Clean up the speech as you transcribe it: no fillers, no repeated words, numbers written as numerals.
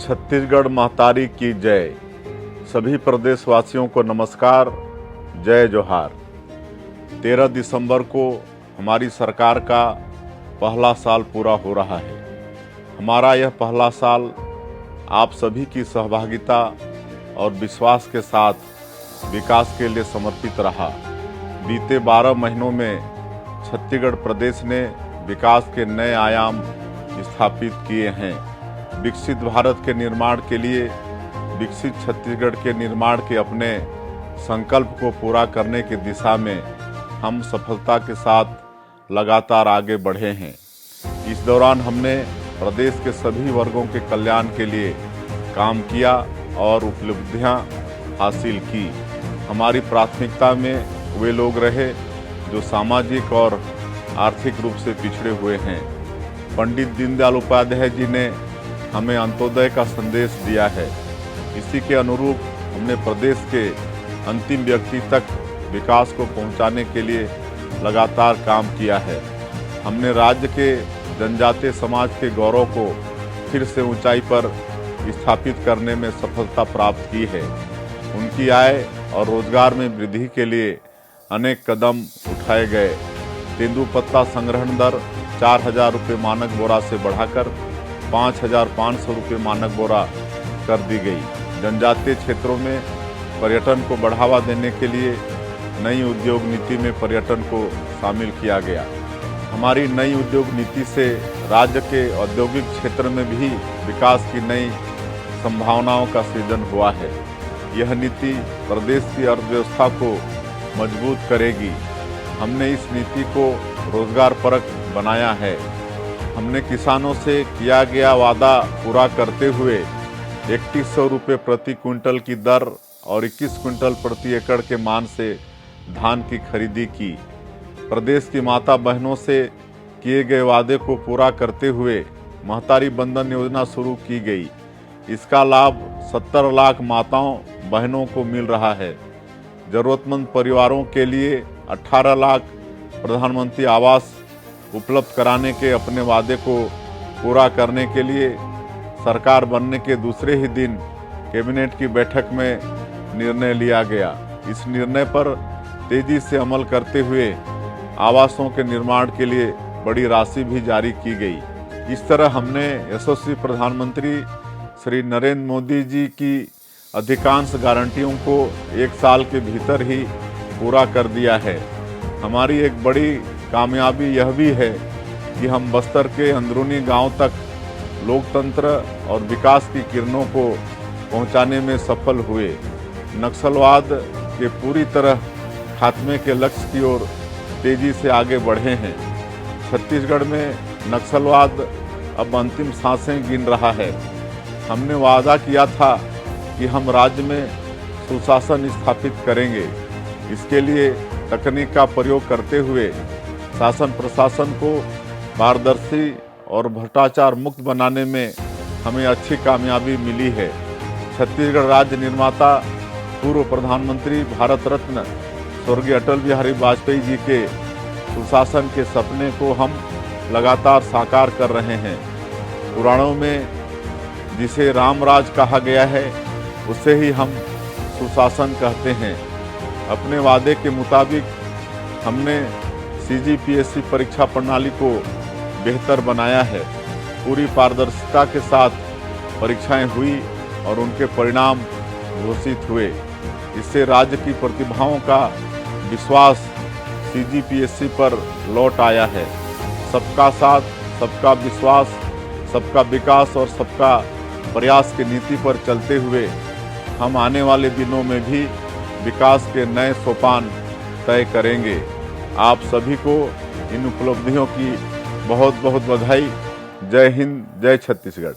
छत्तीसगढ़ महतारी की जय। सभी प्रदेशवासियों को नमस्कार, जय जोहार। 13 दिसंबर को हमारी सरकार का पहला साल पूरा हो रहा है। हमारा यह पहला साल आप सभी की सहभागिता और विश्वास के साथ विकास के लिए समर्पित रहा। बीते 12 महीनों में छत्तीसगढ़ प्रदेश ने विकास के नए आयाम स्थापित किए हैं। विकसित भारत के निर्माण के लिए विकसित छत्तीसगढ़ के निर्माण के अपने संकल्प को पूरा करने की दिशा में हम सफलता के साथ लगातार आगे बढ़े हैं। इस दौरान हमने प्रदेश के सभी वर्गों के कल्याण के लिए काम किया और उपलब्धियां हासिल की। हमारी प्राथमिकता में वे लोग रहे जो सामाजिक और आर्थिक रूप से पिछड़े हुए हैं। पंडित दीनदयाल उपाध्याय जी ने हमें अंत्योदय का संदेश दिया है। इसी के अनुरूप हमने प्रदेश के अंतिम व्यक्ति तक विकास को पहुंचाने के लिए लगातार काम किया है। हमने राज्य के जनजातीय समाज के गौरव को फिर से ऊंचाई पर स्थापित करने में सफलता प्राप्त की है। उनकी आय और रोजगार में वृद्धि के लिए अनेक कदम उठाए गए। तेंदुपत्ता संग्रहण दर 4,000 रुपये मानक बोरा से बढ़ाकर 5,500 रुपये मानक बोरा कर दी गई। जनजातीय क्षेत्रों में पर्यटन को बढ़ावा देने के लिए नई उद्योग नीति में पर्यटन को शामिल किया गया। हमारी नई उद्योग नीति से राज्य के औद्योगिक क्षेत्र में भी विकास की नई संभावनाओं का सृजन हुआ है। यह नीति प्रदेश की अर्थव्यवस्था को मजबूत करेगी। हमने इस नीति को रोजगारपरक बनाया है। हमने किसानों से किया गया वादा पूरा करते हुए 3100 रुपये प्रति क्विंटल की दर और 21 क्विंटल प्रति एकड़ के मान से धान की खरीदी की। प्रदेश की माता बहनों से किए गए वादे को पूरा करते हुए महतारी बंधन योजना शुरू की गई। इसका लाभ 70 लाख माताओं बहनों को मिल रहा है। जरूरतमंद परिवारों के लिए 18 लाख प्रधानमंत्री आवास उपलब्ध कराने के अपने वादे को पूरा करने के लिए सरकार बनने के दूसरे ही दिन कैबिनेट की बैठक में निर्णय लिया गया। इस निर्णय पर तेजी से अमल करते हुए आवासों के निर्माण के लिए बड़ी राशि भी जारी की गई। इस तरह हमने यशस्वी प्रधानमंत्री श्री नरेंद्र मोदी जी की अधिकांश गारंटियों को 1 साल के भीतर ही पूरा कर दिया है। हमारी एक बड़ी कामयाबी यह भी है कि हम बस्तर के अंदरूनी गांव तक लोकतंत्र और विकास की किरणों को पहुंचाने में सफल हुए। नक्सलवाद के पूरी तरह खात्मे के लक्ष्य की ओर तेजी से आगे बढ़े हैं। छत्तीसगढ़ में नक्सलवाद अब अंतिम सांसें गिन रहा है। हमने वादा किया था कि हम राज्य में सुशासन स्थापित करेंगे। इसके लिए तकनीक का प्रयोग करते हुए शासन प्रशासन को पारदर्शी और भ्रष्टाचार मुक्त बनाने में हमें अच्छी कामयाबी मिली है। छत्तीसगढ़ राज्य निर्माता पूर्व प्रधानमंत्री भारत रत्न स्वर्गीय अटल बिहारी वाजपेयी जी के सुशासन के सपने को हम लगातार साकार कर रहे हैं। पुराणों में जिसे रामराज कहा गया है उसे ही हम सुशासन कहते हैं। अपने वादे के मुताबिक हमने CGPSC परीक्षा प्रणाली को बेहतर बनाया है। पूरी पारदर्शिता के साथ परीक्षाएं हुई और उनके परिणाम घोषित हुए। इससे राज्य की प्रतिभाओं का विश्वास CGPSC पर लौट आया है। सबका साथ, सबका विश्वास, सबका विकास और सबका प्रयास की नीति पर चलते हुए हम आने वाले दिनों में भी विकास के नए सोपान तय करेंगे। आप सभी को इन उपलब्धियों की बहुत बहुत बधाई। जय हिंद, जय छत्तीसगढ़।